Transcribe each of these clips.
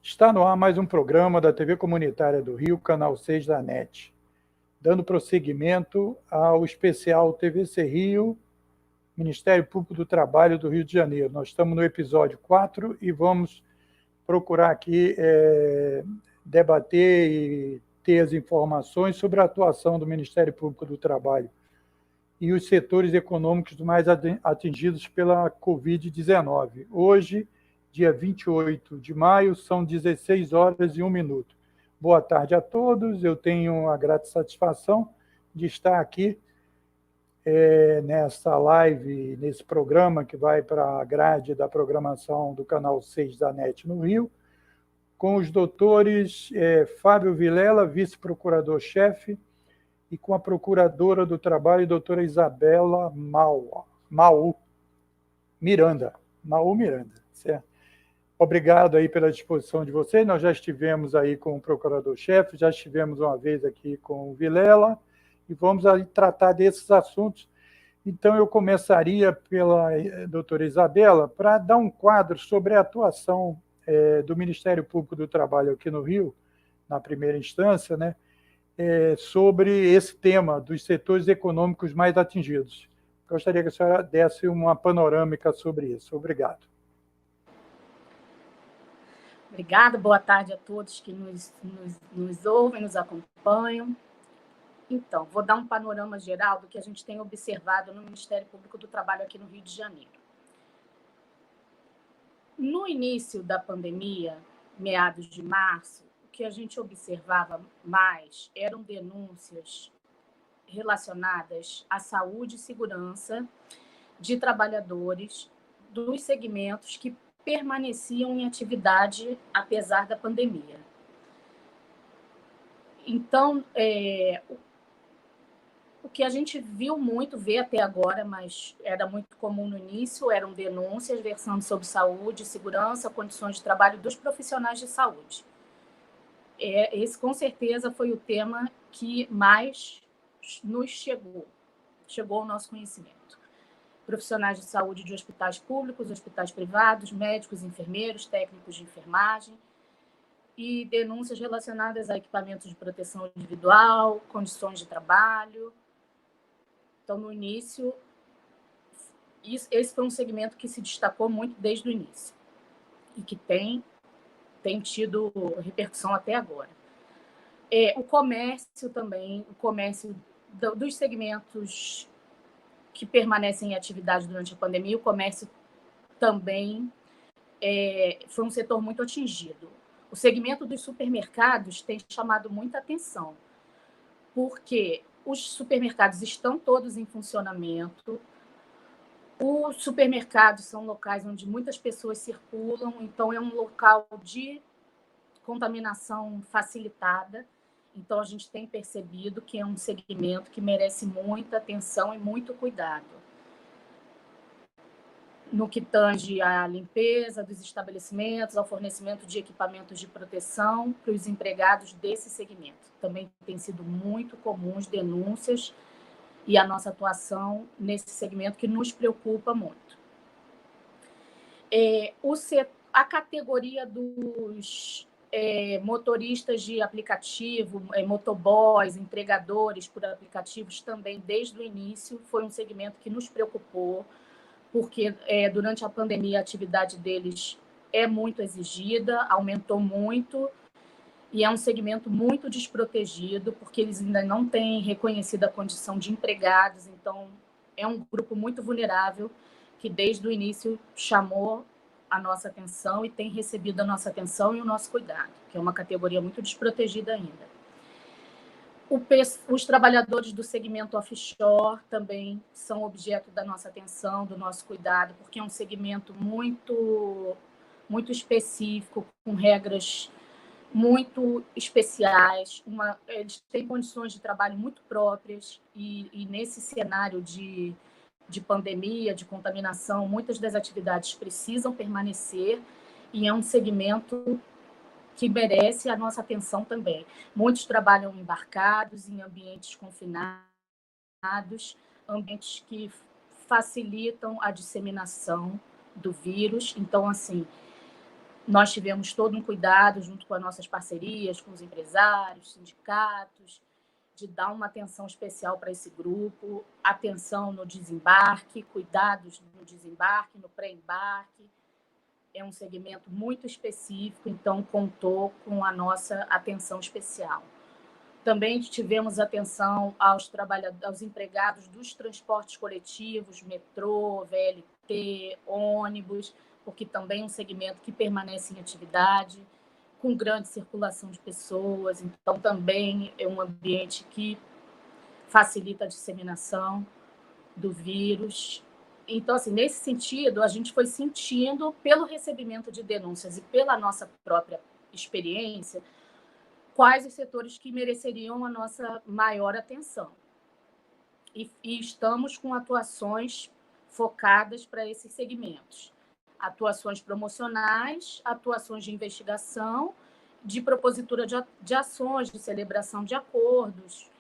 Está no ar mais um programa da TV Comunitária do Rio, Canal 6 da NET, dando prosseguimento ao especial TVC Rio, Ministério Público do Trabalho do Rio de Janeiro. Nós estamos no episódio 4 e vamos procurar aqui debater e ter as informações sobre a atuação do Ministério Público do Trabalho e os setores econômicos mais atingidos pela Covid-19. Hoje, dia 28 de maio, são 16 horas e 1 minuto. Boa tarde a todos, eu tenho a grata satisfação de estar aqui nessa live, nesse programa que vai para a grade da programação do Canal 6 da NET no Rio, com os doutores Fábio Vilela, vice-procurador-chefe, e com a procuradora do Trabalho, doutora Isabela Mau Miranda, certo? Obrigado aí pela disposição de vocês. Nós já estivemos aí com o procurador-chefe, já estivemos uma vez aqui com o Vilela, e vamos aí tratar desses assuntos. Então, eu começaria pela doutora Isabela, para dar um quadro sobre a atuação do Ministério Público do Trabalho aqui no Rio, na primeira instância, né, sobre esse tema dos setores econômicos mais atingidos. Gostaria que a senhora desse uma panorâmica sobre isso. Obrigado. Obrigada, boa tarde a todos que nos ouvem, nos acompanham. Então, vou dar um panorama geral do que a gente tem observado no Ministério Público do Trabalho aqui no Rio de Janeiro. No início da pandemia, meados de março, o que a gente observava mais eram denúncias relacionadas à saúde e segurança de trabalhadores dos segmentos que permaneciam em atividade apesar da pandemia. Então, o que a gente vê até agora, mas era muito comum no início, eram denúncias versando sobre saúde, segurança, condições de trabalho dos profissionais de saúde. Esse, com certeza, foi o tema que mais nos chegou ao nosso conhecimento. Profissionais de saúde de hospitais públicos, hospitais privados, médicos, enfermeiros, técnicos de enfermagem, e denúncias relacionadas a equipamentos de proteção individual, condições de trabalho. Então, no início, esse foi um segmento que se destacou muito desde o início e que tem tido repercussão até agora. O comércio também, o comércio dos segmentos que permanecem em atividade durante a pandemia, o comércio também foi um setor muito atingido. O segmento dos supermercados tem chamado muita atenção, porque os supermercados estão todos em funcionamento. Os supermercados são locais onde muitas pessoas circulam, então é um local de contaminação facilitada. Então, a gente tem percebido que é um segmento que merece muita atenção e muito cuidado. No que tange à limpeza dos estabelecimentos, ao fornecimento de equipamentos de proteção para os empregados desse segmento. Também tem sido muito comum as denúncias e a nossa atuação nesse segmento, que nos preocupa muito. A categoria dos motoristas de aplicativo, motoboys, entregadores por aplicativos, também desde o início foi um segmento que nos preocupou, porque durante a pandemia a atividade deles é muito exigida, aumentou muito, e é um segmento muito desprotegido, porque eles ainda não têm reconhecido a condição de empregados, então é um grupo muito vulnerável que desde o início chamou a nossa atenção e tem recebido a nossa atenção e o nosso cuidado, que é uma categoria muito desprotegida ainda. Os trabalhadores do segmento offshore também são objeto da nossa atenção, do nosso cuidado, porque é um segmento muito, muito específico, com regras muito especiais, eles têm condições de trabalho muito próprias, e nesse cenário de pandemia, de contaminação, muitas das atividades precisam permanecer, e é um segmento que merece a nossa atenção também. Muitos trabalham embarcados em ambientes confinados, ambientes que facilitam a disseminação do vírus. Então, assim, Nós tivemos todo um cuidado, junto com as nossas parcerias, com os empresários, sindicatos, de dar uma atenção especial para esse grupo, atenção no desembarque, cuidados no desembarque, no pré-embarque. É um segmento muito específico, então contou com a nossa atenção especial. Também tivemos atenção aos trabalhadores, aos empregados dos transportes coletivos, metrô, VLT, ônibus, porque também é um segmento que permanece em atividade, com grande circulação de pessoas, então também é um ambiente que facilita a disseminação do vírus. Então, assim, nesse sentido, a gente foi sentindo, pelo recebimento de denúncias e pela nossa própria experiência, quais os setores que mereceriam a nossa maior atenção. E estamos com atuações focadas para esses segmentos. Atuações promocionais, atuações de investigação, de propositura de ações, de celebração de acordos.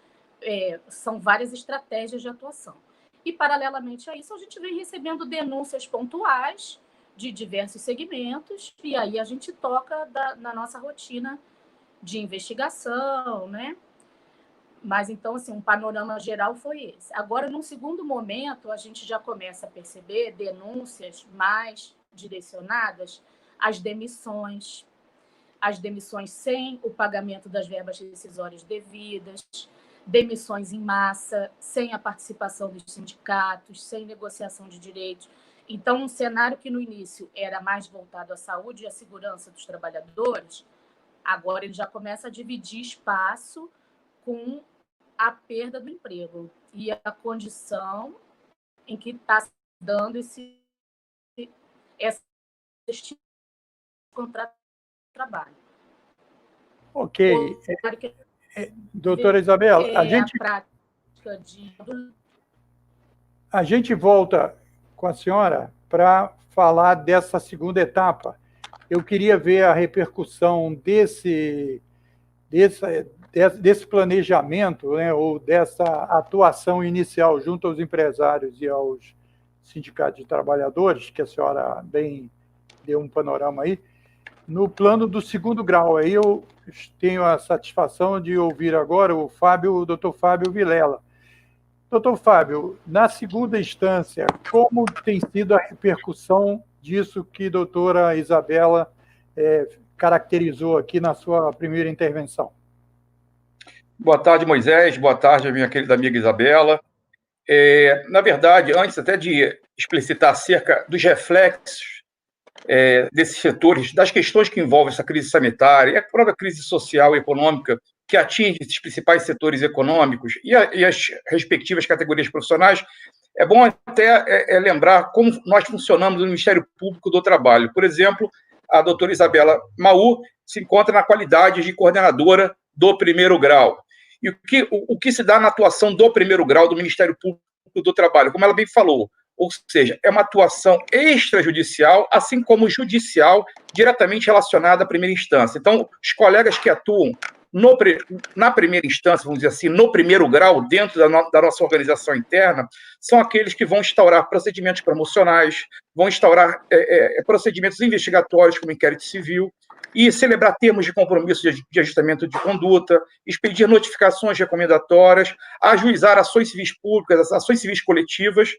São várias estratégias de atuação. E, paralelamente a isso, a gente vem recebendo denúncias pontuais de diversos segmentos, e aí a gente toca na nossa rotina de investigação, né? Mas, então, assim, um panorama geral foi esse. Agora, num segundo momento, a gente já começa a perceber denúncias mais direcionadas às demissões sem o pagamento das verbas rescisórias devidas, demissões em massa, sem a participação dos sindicatos, sem negociação de direitos. Então, um cenário que no início era mais voltado à saúde e à segurança dos trabalhadores, agora ele já começa a dividir espaço com a perda do emprego e a condição em que está se dando esse contrato de trabalho. Ok. Doutora Isabela, a gente volta com a senhora para falar dessa segunda etapa. Eu queria ver a repercussão desse planejamento, né, ou dessa atuação inicial junto aos empresários e aos sindicatos de trabalhadores, que a senhora bem deu um panorama aí, no plano do segundo grau. Aí eu tenho a satisfação de ouvir agora o doutor Fábio Vilela. Doutor Fábio, na segunda instância, como tem sido a repercussão disso que a doutora Isabela caracterizou aqui na sua primeira intervenção? Boa tarde, Moisés. Boa tarde, minha querida amiga Isabela. Na verdade, antes até de explicitar acerca dos reflexos desses setores, das questões que envolvem essa crise sanitária e a própria crise social e econômica que atinge esses principais setores econômicos e as respectivas categorias profissionais, é bom até lembrar como nós funcionamos no Ministério Público do Trabalho. Por exemplo, a doutora Isabela Maú se encontra na qualidade de coordenadora do primeiro grau. E o que se dá na atuação do primeiro grau do Ministério Público do Trabalho, como ela bem falou, ou seja, é uma atuação extrajudicial, assim como judicial, diretamente relacionada à primeira instância. Então, os colegas que atuam na primeira instância, vamos dizer assim, no primeiro grau, dentro da nossa organização interna, são aqueles que vão instaurar procedimentos promocionais, vão instaurar procedimentos investigatórios, como inquérito civil, e celebrar termos de compromisso de ajustamento de conduta, expedir notificações recomendatórias, ajuizar ações civis públicas, ações civis coletivas,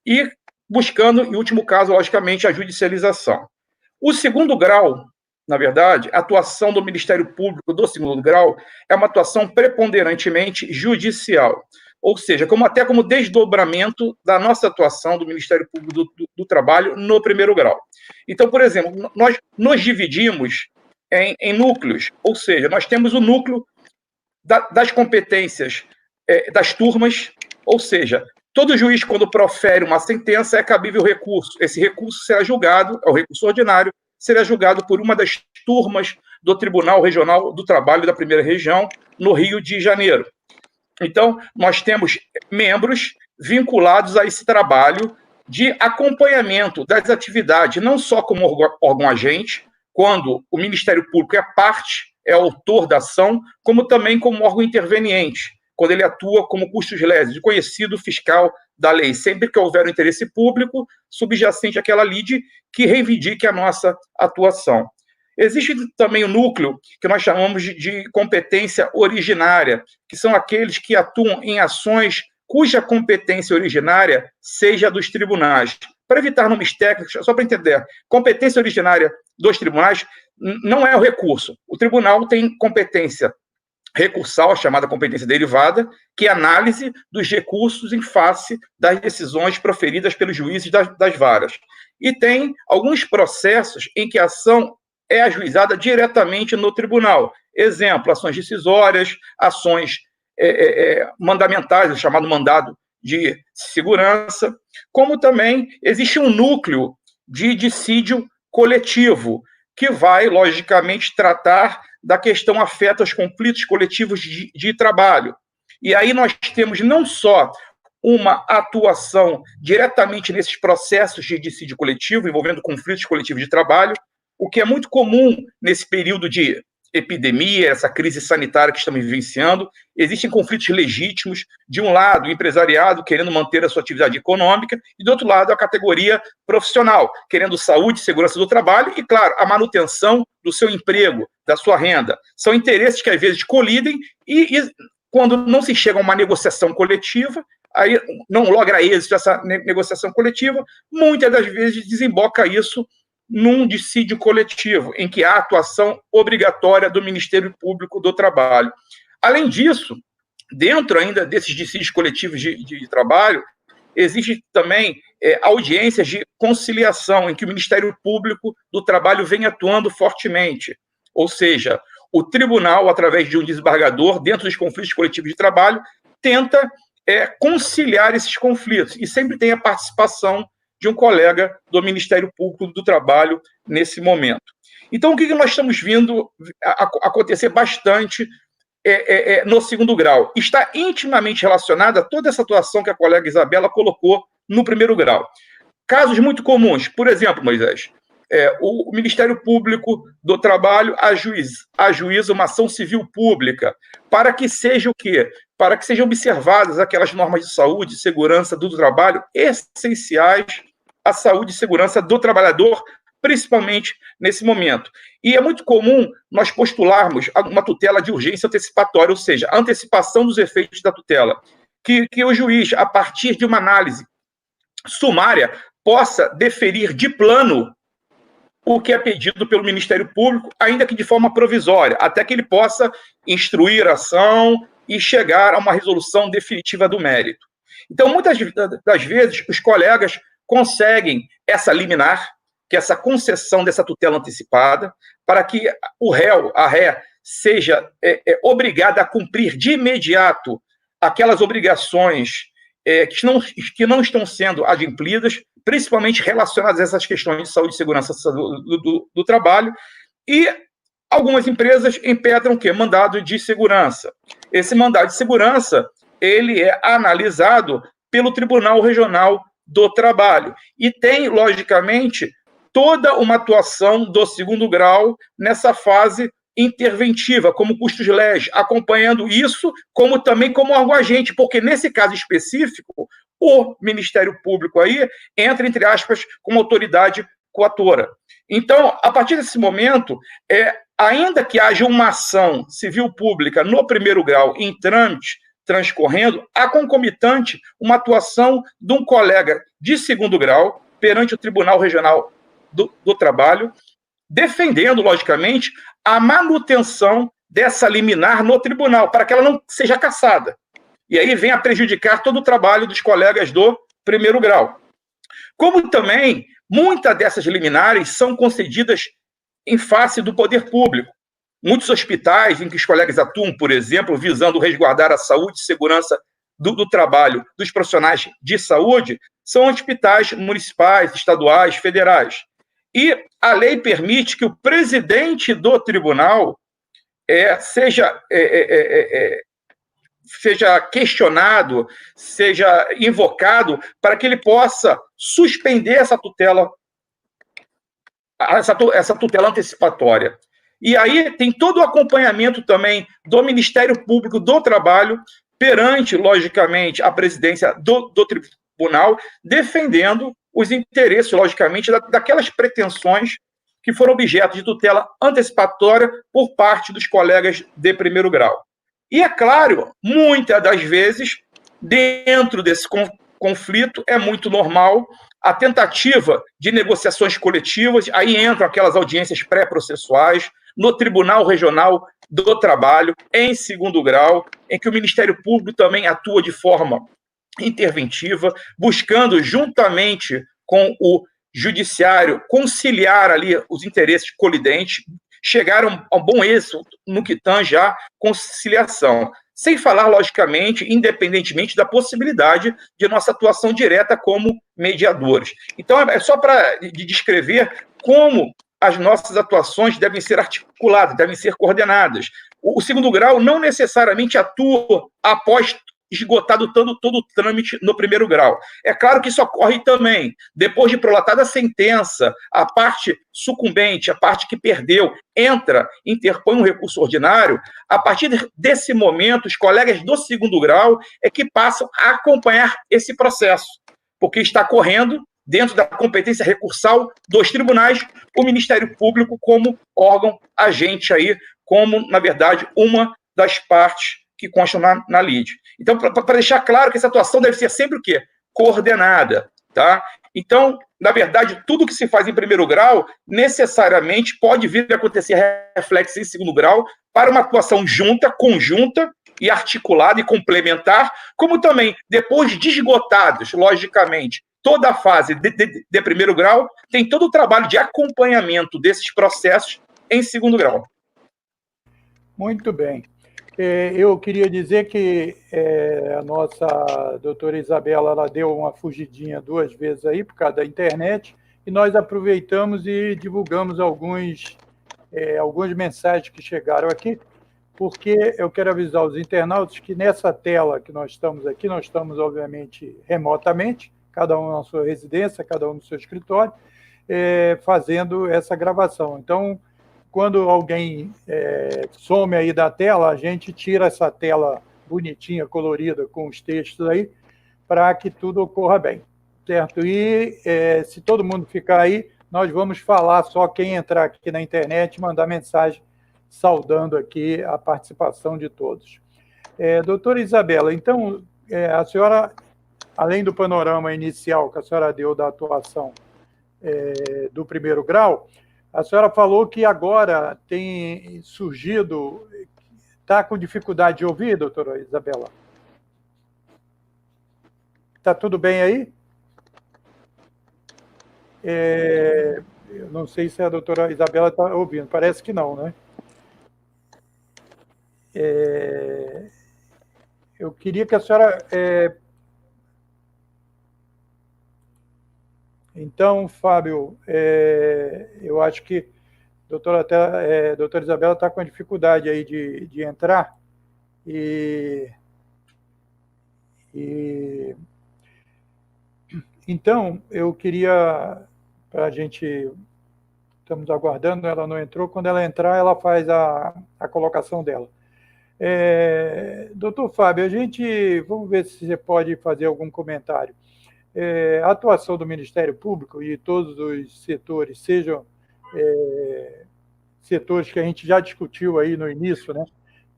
e buscando, em último caso, logicamente, a judicialização. O segundo grau, na verdade, a atuação do Ministério Público do segundo grau é uma atuação preponderantemente judicial, ou seja, até como desdobramento da nossa atuação do Ministério Público do Trabalho no primeiro grau. Então, por exemplo, nós nos dividimos em núcleos, ou seja, nós temos o núcleo das competências das turmas, ou seja, todo juiz, quando profere uma sentença, é cabível recurso. Esse recurso será julgado, é o recurso ordinário, será julgado por uma das turmas do Tribunal Regional do Trabalho da Primeira Região, no Rio de Janeiro. Então, nós temos membros vinculados a esse trabalho de acompanhamento das atividades, não só como órgão agente, quando o Ministério Público é parte, é autor da ação, como também como órgão interveniente, quando ele atua como custos leses, conhecido fiscal da lei, sempre que houver um interesse público subjacente àquela lide que reivindique a nossa atuação. Existe também o núcleo que nós chamamos de competência originária, que são aqueles que atuam em ações cuja competência originária seja dos tribunais. Para evitar nomes técnicos, só para entender, competência originária dos tribunais não é o recurso. O tribunal tem competência recursal, a chamada competência derivada, que é a análise dos recursos em face das decisões proferidas pelos juízes das varas. E tem alguns processos em que a ação é ajuizada diretamente no tribunal. Exemplo, ações decisórias, ações mandamentais, o chamado mandado de segurança, como também existe um núcleo de dissídio coletivo, que vai, logicamente, tratar da questão afeta aos conflitos coletivos de trabalho. E aí nós temos não só uma atuação diretamente nesses processos de dissídio coletivo, envolvendo conflitos coletivos de trabalho, o que é muito comum nesse período de epidemia, essa crise sanitária que estamos vivenciando. Existem conflitos legítimos, de um lado, o empresariado querendo manter a sua atividade econômica, e do outro lado, a categoria profissional, querendo saúde e segurança do trabalho e, claro, a manutenção do seu emprego, da sua renda. São interesses que, às vezes, colidem e quando não se chega a uma negociação coletiva, aí não logra êxito essa negociação coletiva, muitas das vezes desemboca isso num dissídio coletivo, em que há atuação obrigatória do Ministério Público do Trabalho. Além disso, dentro ainda desses dissídios coletivos de trabalho, existem também audiências de conciliação, em que o Ministério Público do Trabalho vem atuando fortemente. Ou seja, o tribunal, através de um desembargador, dentro dos conflitos coletivos de trabalho, tenta conciliar esses conflitos, e sempre tem a participação de um colega do Ministério Público do Trabalho nesse momento. Então, o que nós estamos vendo acontecer bastante no segundo grau? Está intimamente relacionada a toda essa atuação que a colega Isabela colocou no primeiro grau. Casos muito comuns, por exemplo, Moisés, o Ministério Público do Trabalho ajuiza uma ação civil pública para que seja o quê? Para que sejam observadas aquelas normas de saúde e segurança do trabalho essenciais à saúde e segurança do trabalhador, principalmente nesse momento. E é muito comum nós postularmos uma tutela de urgência antecipatória, ou seja, a antecipação dos efeitos da tutela, que o juiz, a partir de uma análise sumária, possa deferir de plano o que é pedido pelo Ministério Público, ainda que de forma provisória, até que ele possa instruir a ação e chegar a uma resolução definitiva do mérito. Então, muitas das vezes, os colegas conseguem essa liminar, que é essa concessão dessa tutela antecipada, para que o réu, a ré, seja obrigada a cumprir de imediato aquelas obrigações que não estão sendo adimplidas, principalmente relacionadas a essas questões de saúde e segurança do trabalho, e algumas empresas impedram o quê? Mandado de segurança. Esse mandado de segurança, ele é analisado pelo Tribunal Regional do Trabalho e tem, logicamente, toda uma atuação do segundo grau nessa fase interventiva, como custos legis, acompanhando isso, como também como órgão agente, porque nesse caso específico, o Ministério Público aí entra, entre aspas, como autoridade coatora. Então, a partir desse momento, ainda que haja uma ação civil pública no primeiro grau em trâmite, transcorrendo, há concomitante uma atuação de um colega de segundo grau perante o Tribunal Regional do Trabalho, defendendo, logicamente, a manutenção dessa liminar no tribunal, para que ela não seja cassada. E aí vem a prejudicar todo o trabalho dos colegas do primeiro grau. Como também, muitas dessas liminares são concedidas em face do poder público. Muitos hospitais em que os colegas atuam, por exemplo, visando resguardar a saúde e segurança do trabalho dos profissionais de saúde, são hospitais municipais, estaduais, federais. E a lei permite que o presidente do tribunal seja questionado, seja invocado para que ele possa suspender essa tutela antecipatória. E aí tem todo o acompanhamento também do Ministério Público do Trabalho perante, logicamente, a presidência do tribunal, defendendo os interesses, logicamente, daquelas pretensões que foram objeto de tutela antecipatória por parte dos colegas de primeiro grau. E, é claro, muitas das vezes, dentro desse conflito, é muito normal a tentativa de negociações coletivas, aí entram aquelas audiências pré-processuais, no Tribunal Regional do Trabalho, em segundo grau, em que o Ministério Público também atua de forma interventiva, buscando, juntamente com o Judiciário, conciliar ali os interesses colidentes, chegaram a um bom êxito no que tange a conciliação. Sem falar, logicamente, independentemente da possibilidade de nossa atuação direta como mediadores. Então, é só para descrever como as nossas atuações devem ser articuladas, devem ser coordenadas. O segundo grau não necessariamente atua após esgotado todo o trâmite no primeiro grau. É claro que isso ocorre também. Depois de prolatada a sentença, a parte sucumbente, a parte que perdeu, interpõe um recurso ordinário. A partir desse momento, os colegas do segundo grau é que passam a acompanhar esse processo, porque está correndo dentro da competência recursal dos tribunais, o Ministério Público como órgão agente aí, como, na verdade, uma das partes que constam na lide. Então, para deixar claro que essa atuação deve ser sempre o quê? Coordenada, tá? Então, na verdade, tudo que se faz em primeiro grau, necessariamente pode vir a acontecer reflexo em segundo grau para uma atuação junta, conjunta e articulada e complementar, como também, depois de esgotados, logicamente, toda a fase de primeiro grau, tem todo o trabalho de acompanhamento desses processos em segundo grau. Muito bem. Eu queria dizer que a nossa doutora Isabela, ela deu uma fugidinha 2 vezes aí por causa da internet, e nós aproveitamos e divulgamos algumas mensagens que chegaram aqui, porque eu quero avisar os internautas que nessa tela que nós estamos aqui, nós estamos, obviamente, remotamente, cada um na sua residência, cada um no seu escritório, fazendo essa gravação. Então, quando alguém some aí da tela, a gente tira essa tela bonitinha, colorida, com os textos aí, para que tudo ocorra bem, certo? E se todo mundo ficar aí, nós vamos falar só quem entrar aqui na internet, mandar mensagem saudando aqui a participação de todos. Doutora Isabela, então, a senhora, além do panorama inicial que a senhora deu da atuação do primeiro grau, a senhora falou que agora tem surgido... Está com dificuldade de ouvir, doutora Isabela? Está tudo bem aí? Eu não sei se a doutora Isabela está ouvindo, parece que não, né? Eu queria que a senhora... Então, Fábio, eu acho que a doutora Isabela está com dificuldade aí de entrar. Então, eu queria, para a gente... Estamos aguardando, ela não entrou. Quando ela entrar, ela faz a colocação dela. Doutor Fábio, vamos ver se você pode fazer algum comentário. A atuação do Ministério Público e todos os setores, sejam setores que a gente já discutiu aí no início, né?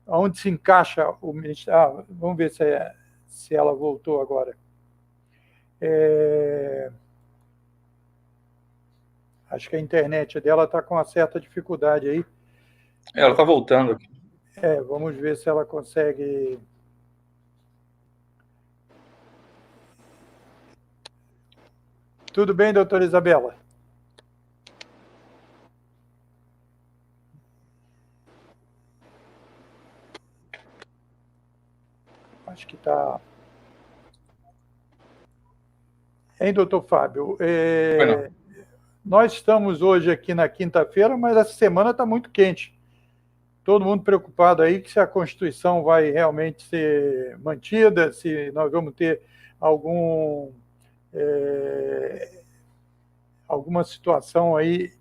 Onde se encaixa o Ministério... vamos ver se ela voltou agora. Acho que a internet dela está com uma certa dificuldade aí. Ela está voltando aqui. Vamos ver se ela consegue... Tudo bem, doutora Isabela? Acho que está... Hein, doutor Fábio? Nós estamos hoje aqui na quinta-feira, mas essa semana está muito quente. Todo mundo preocupado aí que se a Constituição vai realmente ser mantida, se nós vamos ter alguma situação aí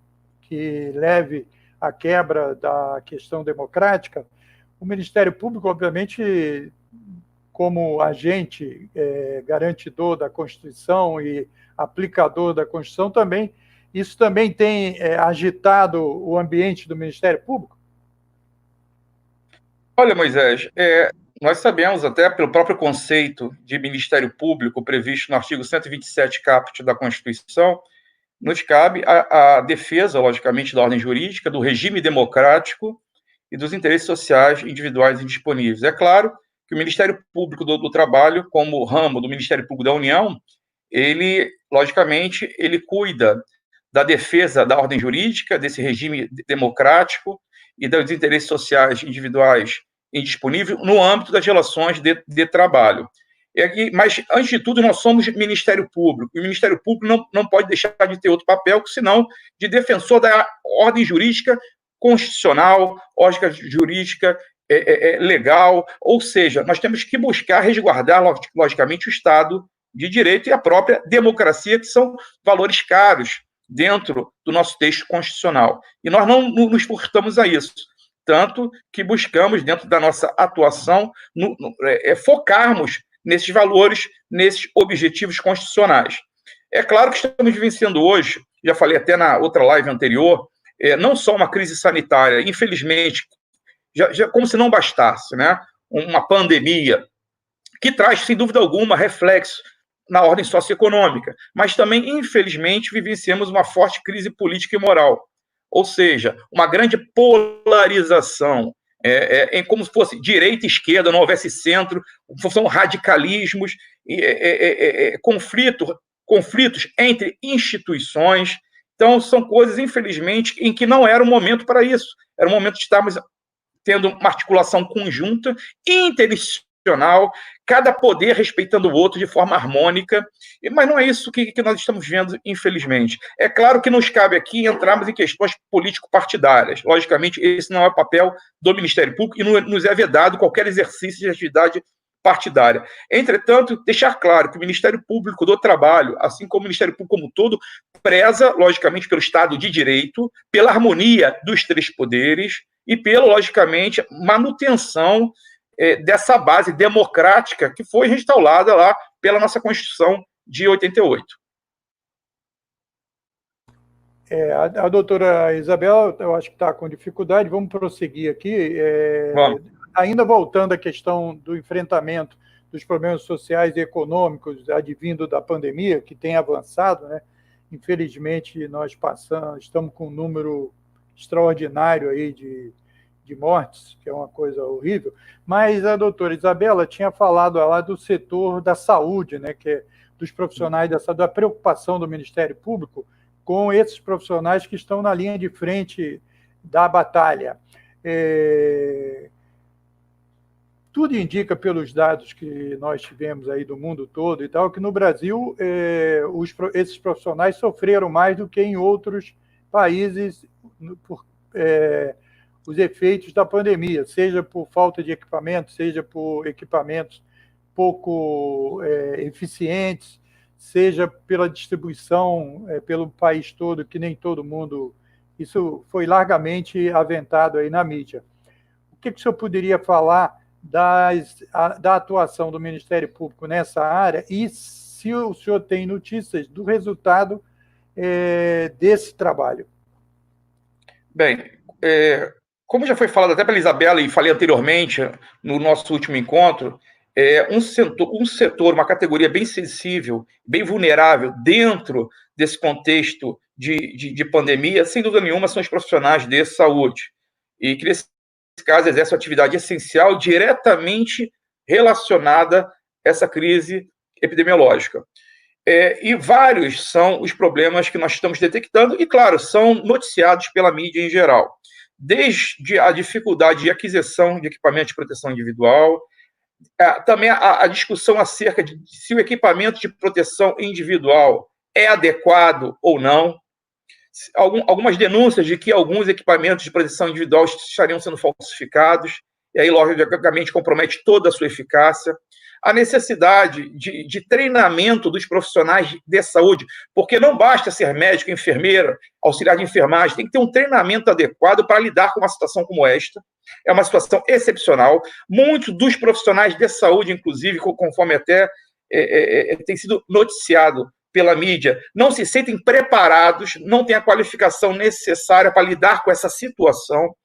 que leve à quebra da questão democrática. O Ministério Público, obviamente, como agente garantidor da Constituição e aplicador da Constituição, também Isso também tem agitado o ambiente do Ministério Público? Olha, Moisés, nós sabemos até pelo próprio conceito de Ministério Público previsto no artigo 127 caput da Constituição, nos cabe a defesa, logicamente, da ordem jurídica, do regime democrático e dos interesses sociais individuais e indisponíveis. É claro que o Ministério Público do Trabalho, como ramo do Ministério Público da União, ele, logicamente, ele cuida da defesa da ordem jurídica, desse regime democrático e dos interesses sociais individuais indisponíveis no âmbito das relações de trabalho. Mas, antes de tudo, nós somos Ministério Público, e o Ministério Público não pode deixar de ter outro papel, senão de defensor da ordem jurídica constitucional, ordem jurídica legal, ou seja, nós temos que buscar resguardar, logicamente, o Estado de Direito e a própria democracia, que são valores caros dentro do nosso texto constitucional. E nós não nos furtamos a isso, tanto que buscamos, dentro da nossa atuação, focarmos nesses valores, nesses objetivos constitucionais. É claro que estamos vivenciando hoje, já falei até na outra live anterior, não só uma crise sanitária, infelizmente, já como se não bastasse, né? Uma pandemia, que traz, sem dúvida alguma, reflexo na ordem socioeconômica, mas também, infelizmente, vivenciamos uma forte crise política e moral, ou seja, uma grande polarização, como se fosse direita e esquerda, não houvesse centro, são radicalismos, conflitos entre instituições. Então, são coisas, infelizmente, em que não era o momento para isso. Era o momento de estarmos tendo uma articulação conjunta, interinstitucional, cada poder respeitando o outro de forma harmônica, mas não é isso que nós estamos vendo, infelizmente. É claro que nos cabe aqui entrarmos em questões político-partidárias. Logicamente, esse não é o papel do Ministério Público e nos é vedado qualquer exercício de atividade partidária. Entretanto, deixar claro que o Ministério Público do Trabalho, assim como o Ministério Público como um todo, preza, logicamente, pelo Estado de Direito, pela harmonia dos três poderes e pela, logicamente, manutenção dessa base democrática que foi restaurada lá pela nossa Constituição de 88. A doutora Isabela, eu acho que está com dificuldade, vamos prosseguir aqui. Vamos. Ainda voltando à questão do enfrentamento dos problemas sociais e econômicos advindo da pandemia, que tem avançado, né? Infelizmente, nós estamos com um número extraordinário aí de mortes, que é uma coisa horrível, mas a doutora Isabela tinha falado lá do setor da saúde, né, que é dos profissionais da preocupação do Ministério Público com esses profissionais que estão na linha de frente da batalha. Tudo indica, pelos dados que nós tivemos aí do mundo todo e tal, que no Brasil esses profissionais sofreram mais do que em outros países por os efeitos da pandemia, seja por falta de equipamento, seja por equipamentos pouco eficientes, seja pela distribuição pelo país todo, que nem todo mundo... Isso foi largamente aventado aí na mídia. O que o senhor poderia falar da atuação do Ministério Público nessa área e se o senhor tem notícias do resultado desse trabalho? Bem, como já foi falado até pela Isabela e falei anteriormente no nosso último encontro, um setor, uma categoria bem sensível, bem vulnerável dentro desse contexto de pandemia, sem dúvida nenhuma, são os profissionais de saúde. E que, nesse caso, exercem uma atividade essencial diretamente relacionada a essa crise epidemiológica. E vários são os problemas que nós estamos detectando e, claro, são noticiados pela mídia em geral. Desde a dificuldade de aquisição de equipamento de proteção individual, também a discussão acerca de se o equipamento de proteção individual é adequado ou não, algumas denúncias de que alguns equipamentos de proteção individual estariam sendo falsificados, e aí, logicamente, compromete toda a sua eficácia. A necessidade de treinamento dos profissionais de saúde, porque não basta ser médico, enfermeira, auxiliar de enfermagem, tem que ter um treinamento adequado para lidar com uma situação como esta. É uma situação excepcional. Muitos dos profissionais de saúde, inclusive, conforme até tem sido noticiado pela mídia, não se sentem preparados, não têm a qualificação necessária para lidar com essa situação,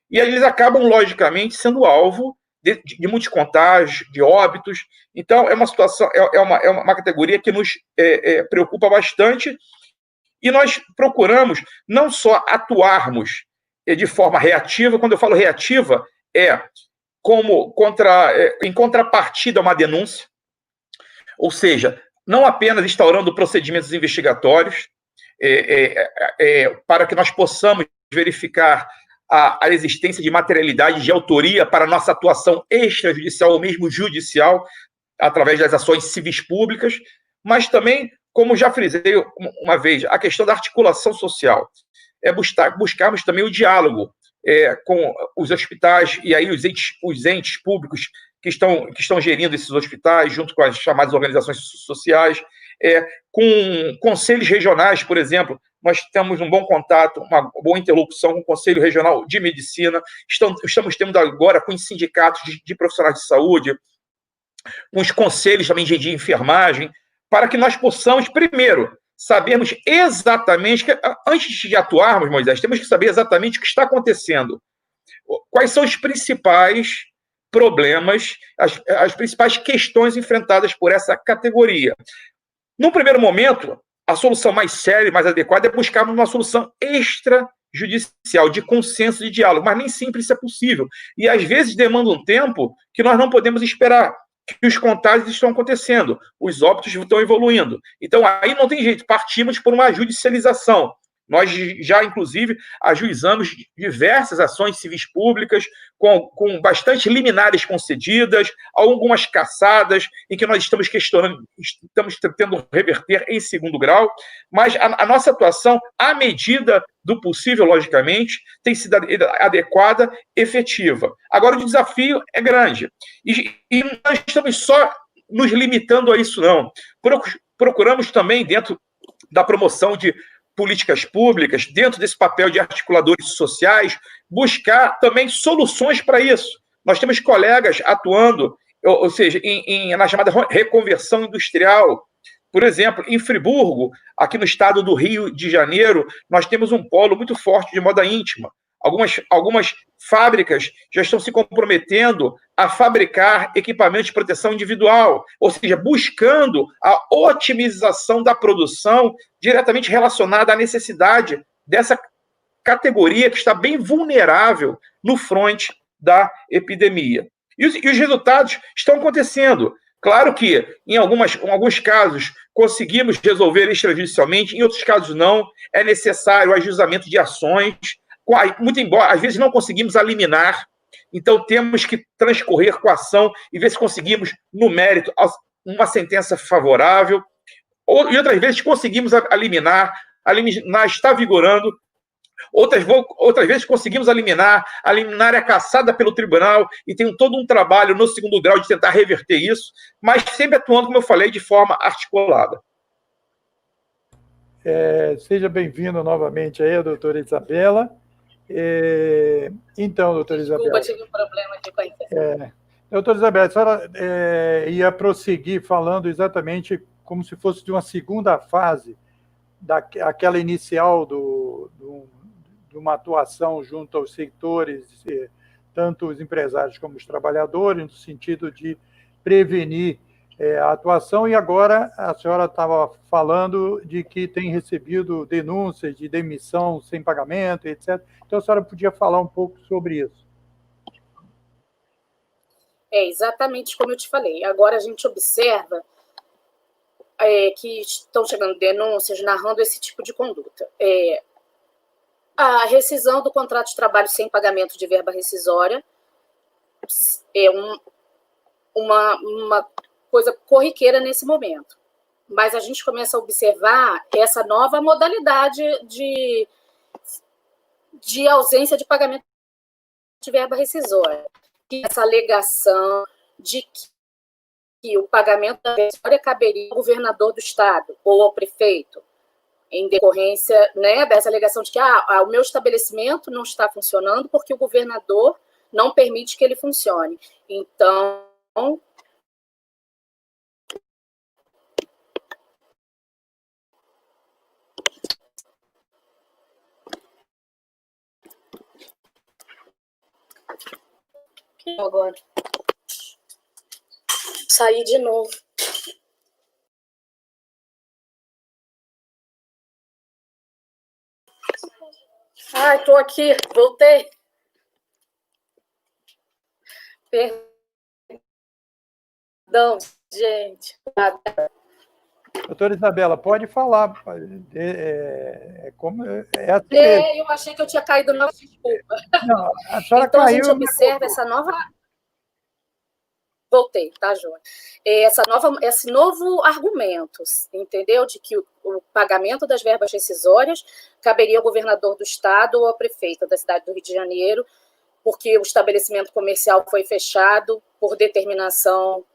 e eles acabam, logicamente, sendo alvo de muitos contágios, de óbitos. Então, é uma situação, é uma categoria que nos preocupa bastante, e nós procuramos não só atuarmos de forma reativa. Quando eu falo reativa, em contrapartida a uma denúncia, ou seja, não apenas instaurando procedimentos investigatórios para que nós possamos verificar a existência de materialidade de autoria para a nossa atuação extrajudicial ou mesmo judicial, através das ações civis públicas, mas também, como já frisei uma vez, a questão da articulação social. Buscarmos também o diálogo com os hospitais e aí os entes públicos que estão gerindo esses hospitais, junto com as chamadas organizações sociais, com conselhos regionais, por exemplo. Nós temos um bom contato, uma boa interlocução com o Conselho Regional de Medicina, estamos tendo agora com os sindicatos de profissionais de saúde, com os conselhos também de enfermagem, para que nós possamos, primeiro, sabermos exatamente, antes de atuarmos, Moisés, temos que saber exatamente o que está acontecendo. Quais são os principais problemas, as principais questões enfrentadas por essa categoria. Num primeiro momento, a solução mais séria e mais adequada é buscarmos uma solução extrajudicial, de consenso, de diálogo, mas nem sempre isso é possível. E, às vezes, demanda um tempo que nós não podemos esperar, que os contágios estão acontecendo, os óbitos estão evoluindo. Então, aí não tem jeito, partimos por uma judicialização. Nós já, inclusive, ajuizamos diversas ações civis públicas, com bastante liminares concedidas, algumas cassadas, em que nós estamos questionando, estamos tentando reverter em segundo grau, mas a nossa atuação, à medida do possível, logicamente, tem sido adequada, efetiva. Agora, o desafio é grande. E não estamos só nos limitando a isso, não. Procuramos também, dentro da promoção de políticas públicas, dentro desse papel de articuladores sociais, buscar também soluções para isso. Nós temos colegas atuando, ou seja, na chamada reconversão industrial. Por exemplo, em Friburgo, aqui no estado do Rio de Janeiro, nós temos um polo muito forte de moda íntima. Algumas fábricas já estão se comprometendo a fabricar equipamentos de proteção individual, ou seja, buscando a otimização da produção diretamente relacionada à necessidade dessa categoria que está bem vulnerável no fronte da epidemia. E os resultados estão acontecendo. Claro que, em alguns casos, conseguimos resolver extrajudicialmente, em outros casos não. É necessário o ajuizamento de ações, muito embora, às vezes, não conseguimos liminar, então temos que transcorrer com a ação e ver se conseguimos, no mérito, uma sentença favorável, e outras vezes conseguimos liminar está vigorando, outras vezes conseguimos liminar é cassada pelo tribunal, e tem todo um trabalho no segundo grau de tentar reverter isso, mas sempre atuando, como eu falei, de forma articulada. Seja bem-vindo novamente aí, a doutora Isabela. Então, doutora Isabela... Desculpa, tive um problema aqui com a internet. Doutora Isabela, a senhora ia prosseguir falando exatamente como se fosse de uma segunda fase daquela inicial de uma atuação junto aos setores, tanto os empresários como os trabalhadores, no sentido de prevenir a atuação, e agora a senhora estava falando de que tem recebido denúncias de demissão sem pagamento, etc. Então, a senhora podia falar um pouco sobre isso. Exatamente como eu te falei. Agora a gente observa que estão chegando denúncias narrando esse tipo de conduta. A rescisão do contrato de trabalho sem pagamento de verba rescisória é uma coisa corriqueira nesse momento. Mas a gente começa a observar essa nova modalidade de ausência de pagamento de verba rescisória. Essa alegação de que o pagamento da verba rescisória caberia ao governador do estado ou ao prefeito, em decorrência, né, dessa alegação de que o meu estabelecimento não está funcionando porque o governador não permite que ele funcione. Então, agora. Saí de novo. Ai, tô aqui, voltei. Perdão, gente. Doutora Isabela, pode falar. É assim mesmo. Eu achei que eu tinha caído na desculpa. Não, a senhora então, caiu, a gente observa essa nova... Voltei, tá, João? Esse novo argumento, entendeu? De que o pagamento das verbas rescisórias caberia ao governador do estado ou ao prefeito da cidade do Rio de Janeiro, porque o estabelecimento comercial foi fechado por determinação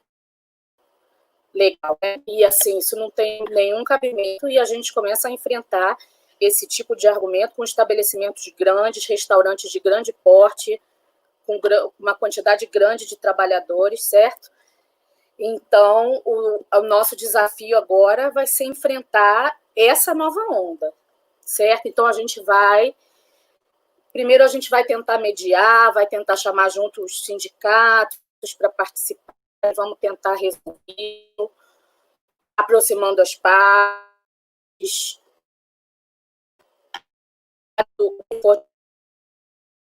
legal, né? E assim, isso não tem nenhum cabimento e a gente começa a enfrentar esse tipo de argumento com estabelecimentos grandes, restaurantes de grande porte, com uma quantidade grande de trabalhadores, certo? Então, o nosso desafio agora vai ser enfrentar essa nova onda, certo? Então, primeiro a gente vai tentar mediar, vai tentar chamar junto os sindicatos para participar, vamos tentar resolver, aproximando as partes,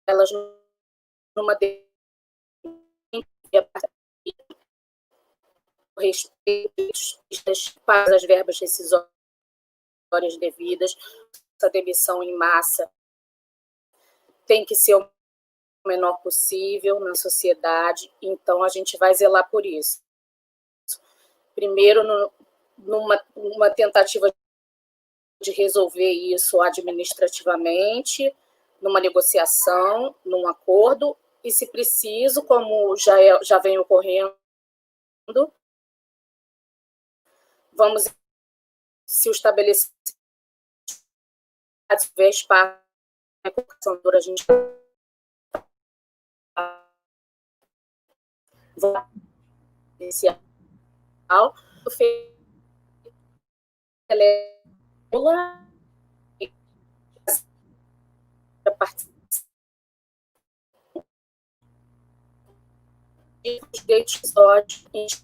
elas numa respeito para as verbas rescisórias devidas, essa demissão em massa tem que ser o menor possível na sociedade, então a gente vai zelar por isso. Primeiro, numa tentativa de resolver isso administrativamente, numa negociação, num acordo, e se preciso, como já vem ocorrendo, vamos, se o estabelecimento tiver espaço na educação, a gente vai inicial, os direitos ótimos.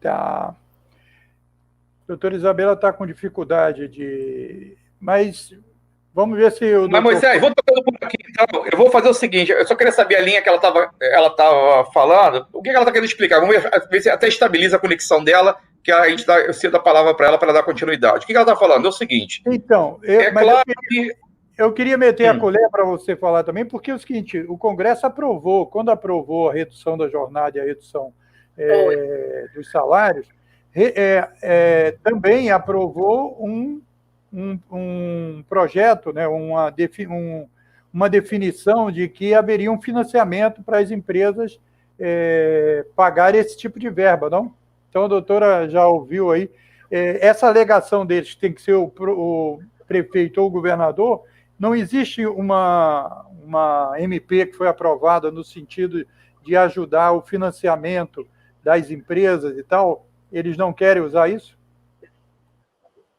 Tá. Doutora Isabela está com dificuldade de... Mas vamos ver se o Mas, Moisés, vou tocando por aqui, então. Eu vou fazer o seguinte, eu só queria saber a linha que ela estava falando, o que ela está querendo explicar. Vamos ver se até estabiliza a conexão dela, que eu cedo a palavra para ela dar continuidade. O que ela está falando? É o seguinte... Então, eu queria meter a colher para você falar também, porque é o seguinte, o Congresso aprovou, quando aprovou a redução da jornada e a redução dos salários, também aprovou um projeto, né, uma definição de que haveria um financiamento para as empresas pagarem esse tipo de verba, não? Então, a doutora já ouviu aí. Essa alegação deles, que tem que ser o prefeito ou o governador, não existe uma MP que foi aprovada no sentido de ajudar o financiamento das empresas e tal? Eles não querem usar isso?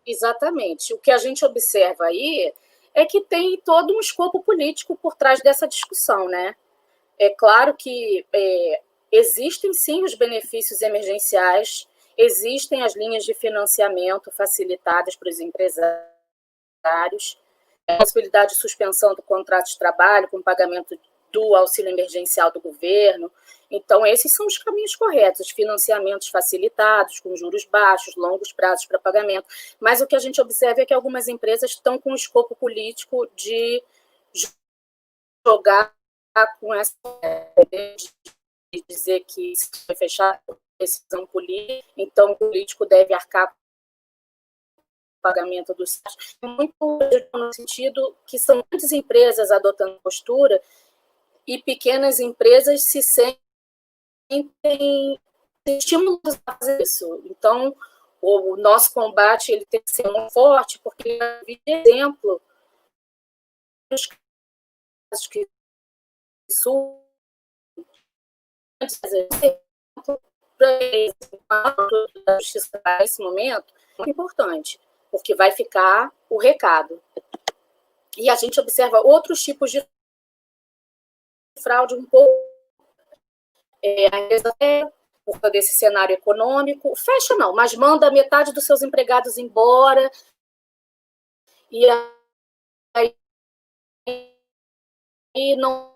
Exatamente. O que a gente observa aí é que tem todo um escopo político por trás dessa discussão, né? É claro que existem, sim, os benefícios emergenciais, existem as linhas de financiamento facilitadas para os empresários, a possibilidade de suspensão do contrato de trabalho com pagamento do auxílio emergencial do governo. Então, esses são os caminhos corretos, financiamentos facilitados, com juros baixos, longos prazos para pagamento. Mas o que a gente observa é que algumas empresas estão com o escopo político de jogar com essa de dizer que se foi fechar por decisão política, então o político deve arcar com o pagamento dos salários. Muito no sentido que são muitas empresas adotando postura e pequenas empresas se sentem estimuladas a fazer isso. Então, o nosso combate ele tem que ser muito forte, porque ele é um exemplo dos casos que surgem da justiça nesse momento é muito importante, porque vai ficar o recado. E a gente observa outros tipos de fraude um pouco. A empresa por causa desse cenário econômico, fecha não, mas manda metade dos seus empregados embora, e aí não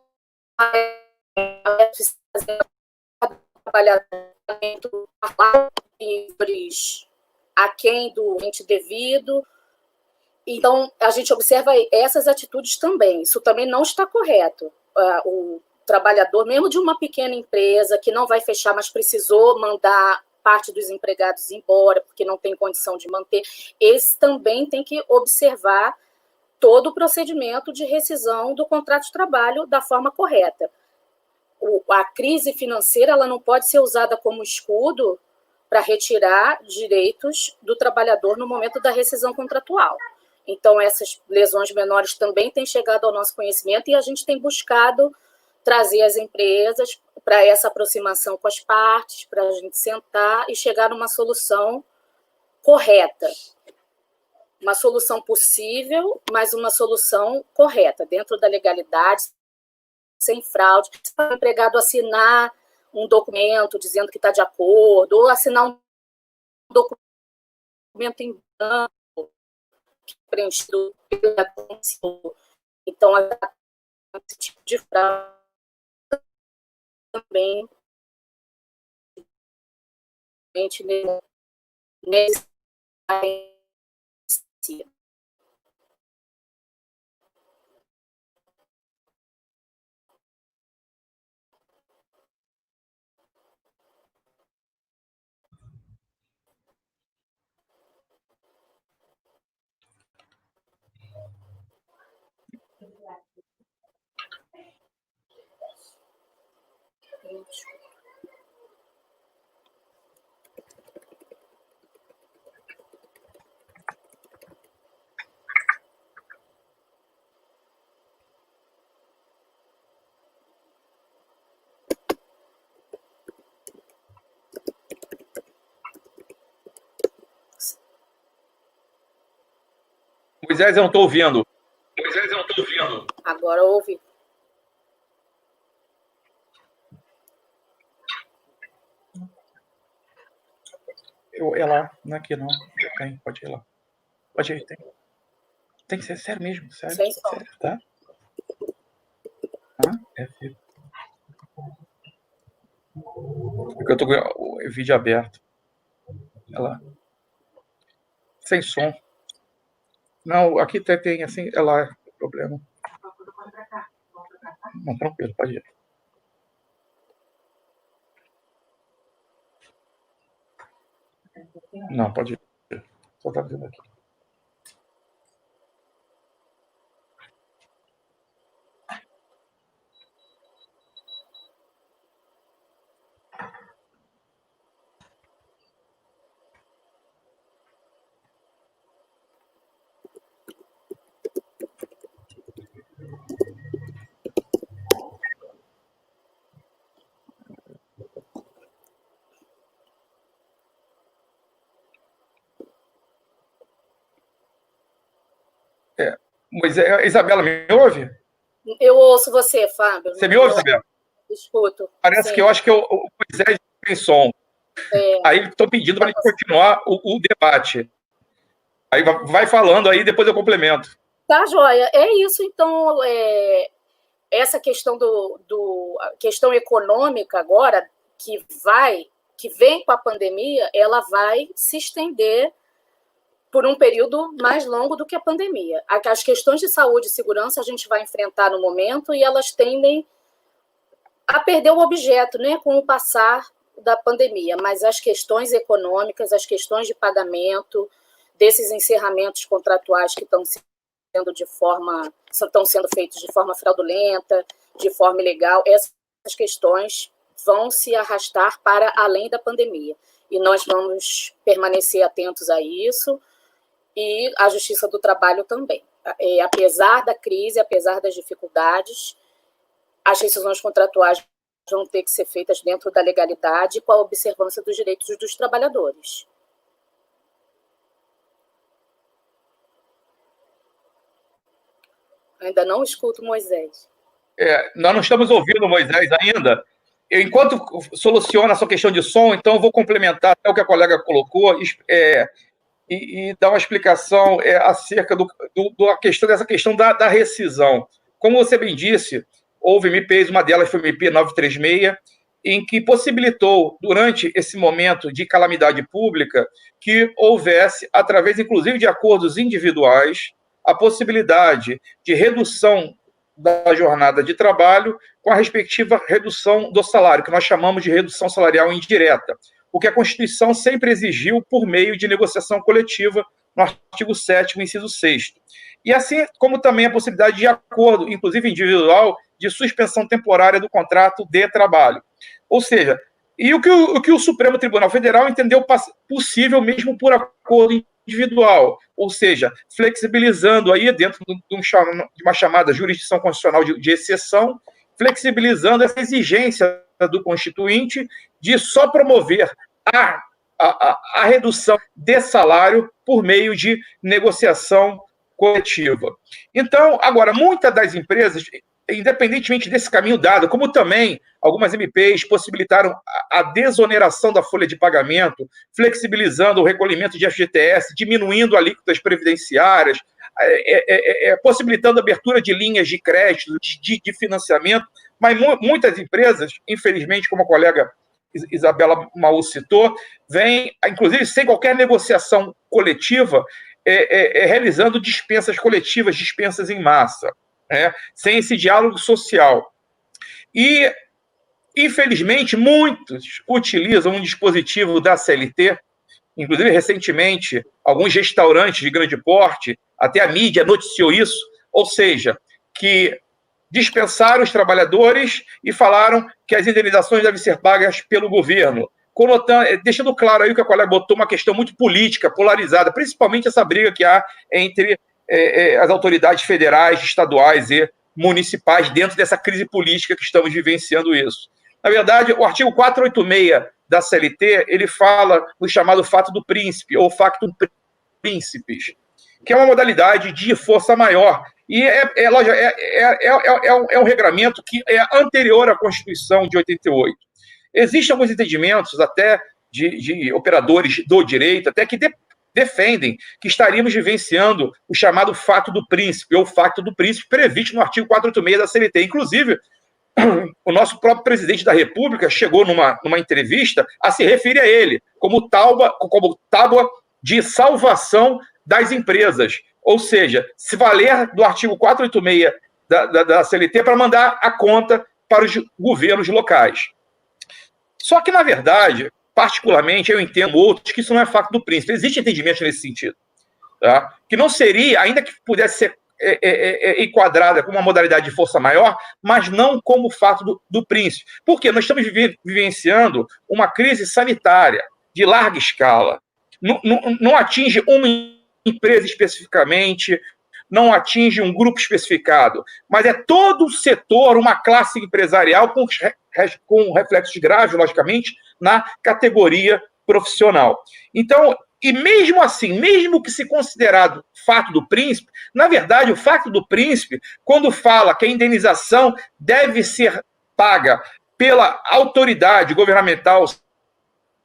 trabalhador aquém do ente devido. Então, a gente observa essas atitudes também. Isso também não está correto. O trabalhador, mesmo de uma pequena empresa, que não vai fechar, mas precisou mandar parte dos empregados embora, porque não tem condição de manter, esse também tem que observar todo o procedimento de rescisão do contrato de trabalho da forma correta. A crise financeira ela não pode ser usada como escudo para retirar direitos do trabalhador no momento da rescisão contratual. Então, essas lesões menores também têm chegado ao nosso conhecimento e a gente tem buscado trazer as empresas para essa aproximação com as partes, para a gente sentar e chegar numa solução correta. Uma solução possível, mas uma solução correta, dentro da legalidade, sem fraude. Se o empregado assinar um documento dizendo que está de acordo, ou assinar um documento em branco, preenchido pelo... Então, esse tipo de fraude também nesse Moisés, eu não estou ouvindo. Agora ouve. É lá, não é aqui não. Tem, pode ir lá. Pode ir, tem. Tem que ser sério mesmo, sério. Sem som. Sério, tá? É porque eu tô com o vídeo aberto. Olha lá. Sem som. Não, aqui tem assim, é lá, o problema. Não, tranquilo, pode ir. Não, pode ir. Só tá vendo aqui. Moisés, Isabela, me ouve? Eu ouço você, Fábio. Você me ouve, Isabela? Escuto. Parece sim. que eu acho que o Moisés tem som. Aí estou pedindo para ele continuar o debate. Aí vai falando aí, depois eu complemento. Tá, joia. É isso, então, essa questão a questão econômica agora, que vem com a pandemia, ela vai se estender por um período mais longo do que a pandemia. As questões de saúde e segurança a gente vai enfrentar no momento e elas tendem a perder o objeto, né, com o passar da pandemia, mas as questões econômicas, as questões de pagamento, desses encerramentos contratuais que estão sendo feitos de forma fraudulenta, de forma ilegal, essas questões vão se arrastar para além da pandemia. E nós vamos permanecer atentos a isso, e a Justiça do Trabalho também. Apesar da crise, apesar das dificuldades, as rescisões contratuais vão ter que ser feitas dentro da legalidade com a observância dos direitos dos trabalhadores. Ainda não escuto Moisés. Nós não estamos ouvindo Moisés ainda. Enquanto soluciona a sua questão de som, então eu vou complementar até o que a colega colocou e dar uma explicação acerca dessa questão da rescisão. Como você bem disse, houve MPs, uma delas foi o MP 936, em que possibilitou, durante esse momento de calamidade pública, que houvesse, através, inclusive, de acordos individuais, a possibilidade de redução da jornada de trabalho com a respectiva redução do salário, que nós chamamos de redução salarial indireta, o que a Constituição sempre exigiu por meio de negociação coletiva, no artigo 7º, inciso 6º. E assim como também a possibilidade de acordo, inclusive individual, de suspensão temporária do contrato de trabalho. Ou seja, e o que o Supremo Tribunal Federal entendeu possível mesmo por acordo individual, ou seja, flexibilizando aí dentro de uma chamada jurisdição constitucional de exceção, flexibilizando essa exigência do Constituinte de só promover a redução de salário por meio de negociação coletiva. Então, agora, muitas das empresas, independentemente desse caminho dado, como também algumas MPs possibilitaram a desoneração da folha de pagamento, flexibilizando o recolhimento de FGTS, diminuindo alíquotas previdenciárias, possibilitando a abertura de linhas de crédito, de financiamento, mas muitas empresas, infelizmente, como a colega Isabela Maú citou, vêm, inclusive, sem qualquer negociação coletiva, realizando dispensas coletivas, dispensas em massa, sem esse diálogo social. E, infelizmente, muitos utilizam um dispositivo da CLT, inclusive, recentemente, alguns restaurantes de grande porte, até a mídia noticiou isso, ou seja, que dispensaram os trabalhadores e falaram que as indenizações devem ser pagas pelo governo, deixando claro aí que a colega botou uma questão muito política, polarizada, principalmente essa briga que há entre as autoridades federais, estaduais e municipais dentro dessa crise política que estamos vivenciando isso. Na verdade, o artigo 486 da CLT, ele fala no chamado fato do príncipe, ou factum príncipes, que é uma modalidade de força maior. E é um regramento que é anterior à Constituição de 88. Existem alguns entendimentos, até de operadores do direito, até que defendem que estaríamos vivenciando o chamado fato do príncipe, ou facto do príncipe, previsto no artigo 486 da CLT. Inclusive, o nosso próprio presidente da República chegou numa entrevista a se referir a ele como tábua de salvação das empresas, ou seja, se valer do artigo 486 da CLT para mandar a conta para os governos locais. Só que, na verdade, particularmente, eu entendo outros que isso não é fato do príncipe. Existe entendimento nesse sentido. Tá? Que não seria, ainda que pudesse ser enquadrada como uma modalidade de força maior, mas não como fato do príncipe. Por quê? Nós estamos vivenciando uma crise sanitária de larga escala. Não atinge uma empresa especificamente, não atinge um grupo especificado, mas é todo o setor, uma classe empresarial com reflexos graves, logicamente, na categoria profissional. Então, e mesmo assim, mesmo que se considerado fato do príncipe, na verdade, o fato do príncipe, quando fala que a indenização deve ser paga pela autoridade governamental,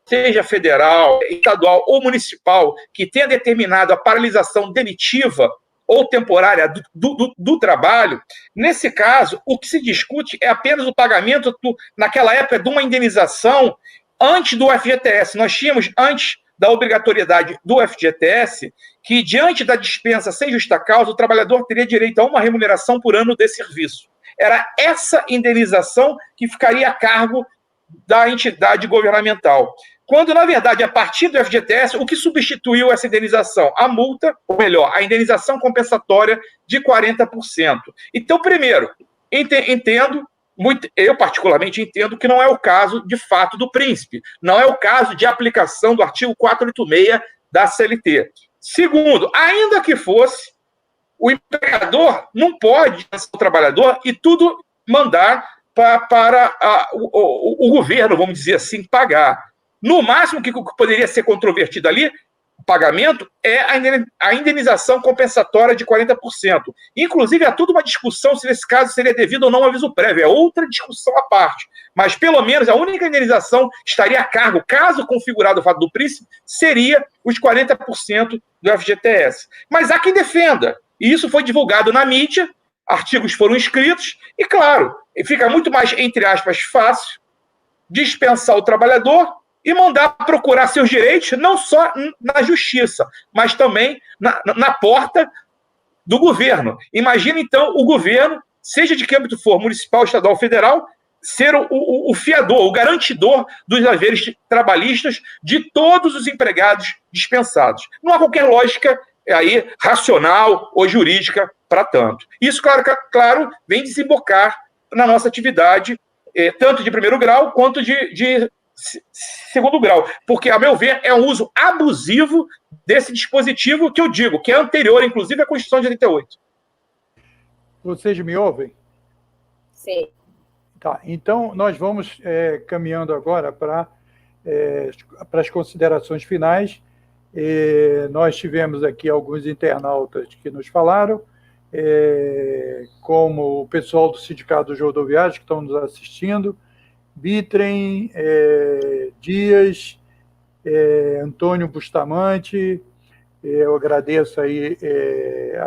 seja federal, estadual ou municipal, que tenha determinado a paralisação demitiva ou temporária do trabalho, nesse caso, o que se discute é apenas o pagamento, naquela época, de uma indenização antes do FGTS. Nós tínhamos, antes da obrigatoriedade do FGTS, que, diante da dispensa sem justa causa, o trabalhador teria direito a uma remuneração por ano de serviço. Era essa indenização que ficaria a cargo da entidade governamental. Quando, na verdade, a partir do FGTS, o que substituiu essa indenização? A multa, ou melhor, a indenização compensatória de 40%. Então, primeiro, eu particularmente entendo que não é o caso de fato do príncipe, não é o caso de aplicação do artigo 486 da CLT. Segundo, ainda que fosse, o empregador não pode, o trabalhador, e tudo mandar para o governo, vamos dizer assim, pagar. No máximo, que poderia ser controvertido ali, pagamento é a indenização compensatória de 40%. Inclusive, há toda uma discussão se nesse caso seria devido ou não ao aviso prévio. É outra discussão à parte. Mas, pelo menos, a única indenização estaria a cargo, caso configurado o fato do príncipe, seria os 40% do FGTS. Mas há quem defenda. E isso foi divulgado na mídia, artigos foram escritos, e, claro, fica muito mais, entre aspas, fácil dispensar o trabalhador e mandar procurar seus direitos, não só na justiça, mas também na porta do governo. Imagina, então, o governo, seja de que âmbito for, municipal, estadual ou federal, ser o fiador, o garantidor dos haveres trabalhistas de todos os empregados dispensados. Não há qualquer lógica aí racional ou jurídica para tanto. Isso, claro, vem desembocar na nossa atividade, tanto de primeiro grau quanto de segundo grau, porque, a meu ver, é um uso abusivo desse dispositivo que eu digo, que é anterior, inclusive, à Constituição de 88. Vocês me ouvem? Sim. Tá, então nós vamos caminhando agora para as considerações finais. Nós tivemos aqui alguns internautas que nos falaram, como o pessoal do Sindicato dos Rodoviários que estão nos assistindo, Bitrem, Dias, Antônio Bustamante, eu agradeço aí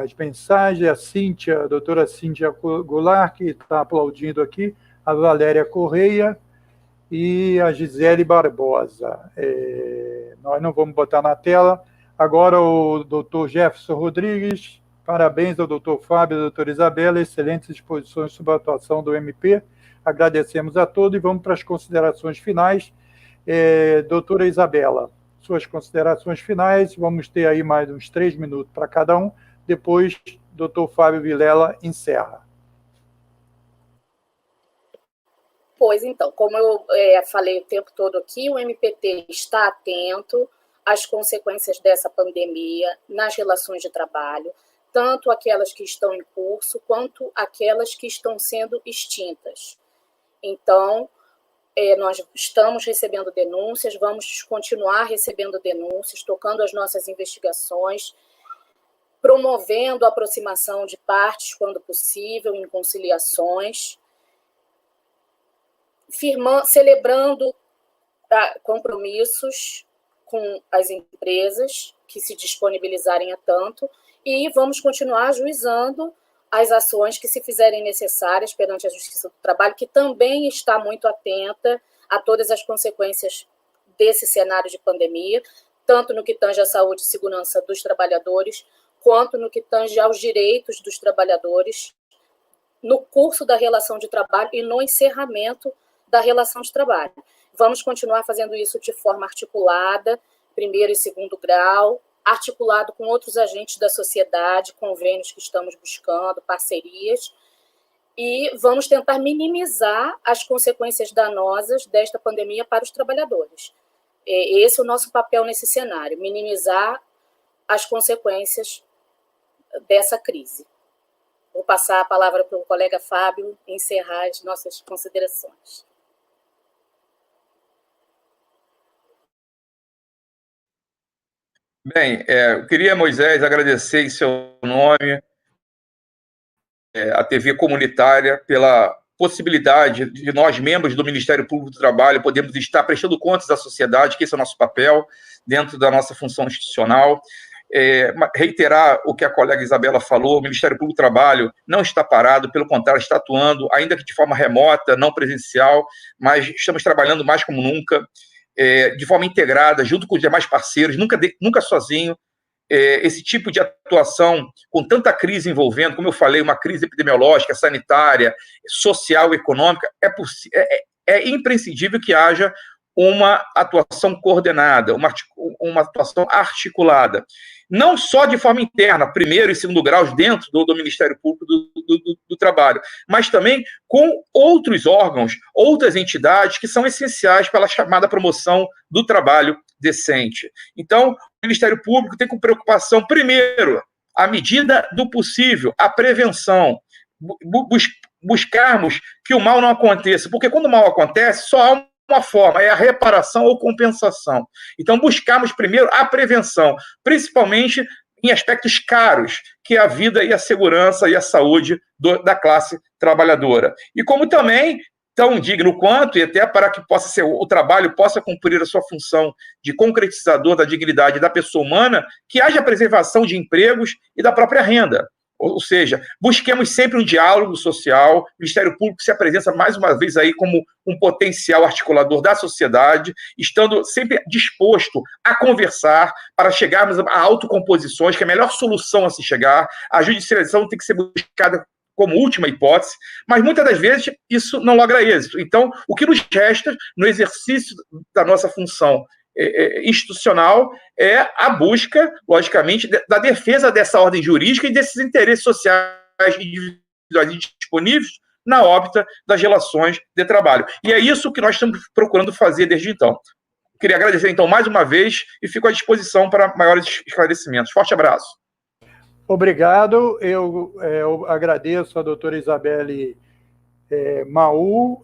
as mensagens, a Cíntia, a doutora Cíntia Goulart, que está aplaudindo aqui, a Valéria Correia e a Gisele Barbosa. Nós não vamos botar na tela. Agora o doutor Jefferson Rodrigues, parabéns ao doutor Fábio e à doutora Isabela, excelentes exposições sobre a atuação do MP. Agradecemos a todos e vamos para as considerações finais. Doutora Isabela, suas considerações finais, vamos ter aí mais uns 3 minutos para cada um, depois doutor Fábio Vilela encerra. Pois então, como eu falei o tempo todo aqui, o MPT está atento às consequências dessa pandemia nas relações de trabalho, tanto aquelas que estão em curso, quanto aquelas que estão sendo extintas. Então, nós estamos recebendo denúncias, vamos continuar recebendo denúncias, tocando as nossas investigações, promovendo a aproximação de partes, quando possível, em conciliações, celebrando compromissos com as empresas que se disponibilizarem a tanto, e vamos continuar ajuizando as ações que se fizerem necessárias perante a Justiça do Trabalho, que também está muito atenta a todas as consequências desse cenário de pandemia, tanto no que tange à saúde e segurança dos trabalhadores, quanto no que tange aos direitos dos trabalhadores no curso da relação de trabalho e no encerramento da relação de trabalho. Vamos continuar fazendo isso de forma articulada, primeiro e segundo grau, articulado com outros agentes da sociedade, convênios que estamos buscando, parcerias, e vamos tentar minimizar as consequências danosas desta pandemia para os trabalhadores. Esse é o nosso papel nesse cenário, minimizar as consequências dessa crise. Vou passar a palavra para o colega Fábio encerrar as nossas considerações. Bem, eu queria, Moisés, agradecer em seu nome a TV comunitária pela possibilidade de nós, membros do Ministério Público do Trabalho, podermos estar prestando contas à sociedade, que esse é o nosso papel dentro da nossa função institucional. Reiterar o que a colega Isabela falou, o Ministério Público do Trabalho não está parado, pelo contrário, está atuando, ainda que de forma remota, não presencial, mas estamos trabalhando mais como nunca, de forma integrada, junto com os demais parceiros, nunca sozinho. Esse tipo de atuação, com tanta crise envolvendo, como eu falei, uma crise epidemiológica, sanitária, social, econômica, é imprescindível que haja uma atuação coordenada, uma atuação articulada, não só de forma interna, primeiro e segundo graus dentro do Ministério Público do Trabalho, mas também com outros órgãos, outras entidades que são essenciais pela chamada promoção do trabalho decente. Então, o Ministério Público tem como preocupação, primeiro, à medida do possível, a prevenção, buscarmos que o mal não aconteça, porque quando o mal acontece, só há uma forma, é a reparação ou compensação. Então, buscarmos primeiro a prevenção, principalmente em aspectos caros, que é a vida e a segurança e a saúde da classe trabalhadora. E como também, tão digno quanto, e até para que possa ser, o trabalho possa cumprir a sua função de concretizador da dignidade da pessoa humana, que haja preservação de empregos e da própria renda. Ou seja, busquemos sempre um diálogo social, o Ministério Público se apresenta mais uma vez aí como um potencial articulador da sociedade, estando sempre disposto a conversar para chegarmos a autocomposições, que é a melhor solução a se chegar. A judicialização tem que ser buscada como última hipótese, mas muitas das vezes isso não logra êxito. Então, o que nos resta no exercício da nossa função institucional é a busca, logicamente, da defesa dessa ordem jurídica e desses interesses sociais individuais disponíveis na órbita das relações de trabalho. E é isso que nós estamos procurando fazer desde então. Queria agradecer, então, mais uma vez e fico à disposição para maiores esclarecimentos. Forte abraço. Obrigado. Eu agradeço a doutora Isabelle Maú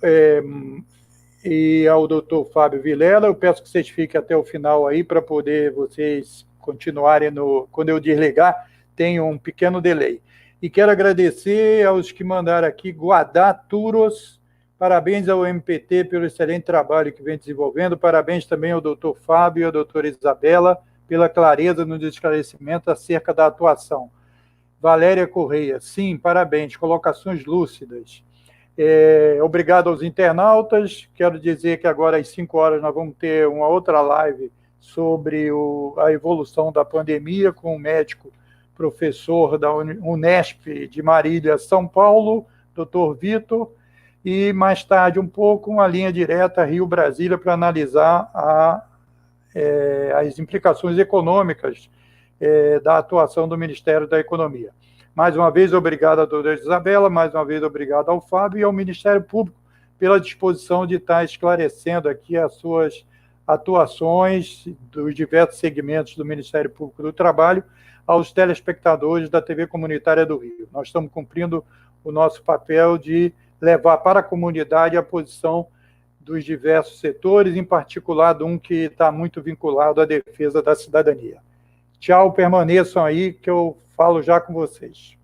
e ao doutor Fábio Vilela. Eu peço que vocês fiquem até o final aí para poder vocês continuarem quando eu desligar, tem um pequeno delay. E quero agradecer aos que mandaram aqui, Guadá Turos, parabéns ao MPT pelo excelente trabalho que vem desenvolvendo, parabéns também ao doutor Fábio e à doutora Isabela pela clareza no esclarecimento acerca da atuação. Valéria Correia, sim, parabéns, colocações lúcidas. Obrigado aos internautas. Quero dizer que agora às 5 horas nós vamos ter uma outra live sobre a evolução da pandemia com o médico professor da Unesp de Marília, São Paulo, Dr. Vitor, e mais tarde um pouco uma linha direta Rio-Brasília para analisar as implicações econômicas da atuação do Ministério da Economia. Mais uma vez, obrigado à doutora Isabela, mais uma vez, obrigado ao Fábio e ao Ministério Público pela disposição de estar esclarecendo aqui as suas atuações dos diversos segmentos do Ministério Público do Trabalho aos telespectadores da TV Comunitária do Rio. Nós estamos cumprindo o nosso papel de levar para a comunidade a posição dos diversos setores, em particular de um que está muito vinculado à defesa da cidadania. Tchau, permaneçam aí que eu falo já com vocês.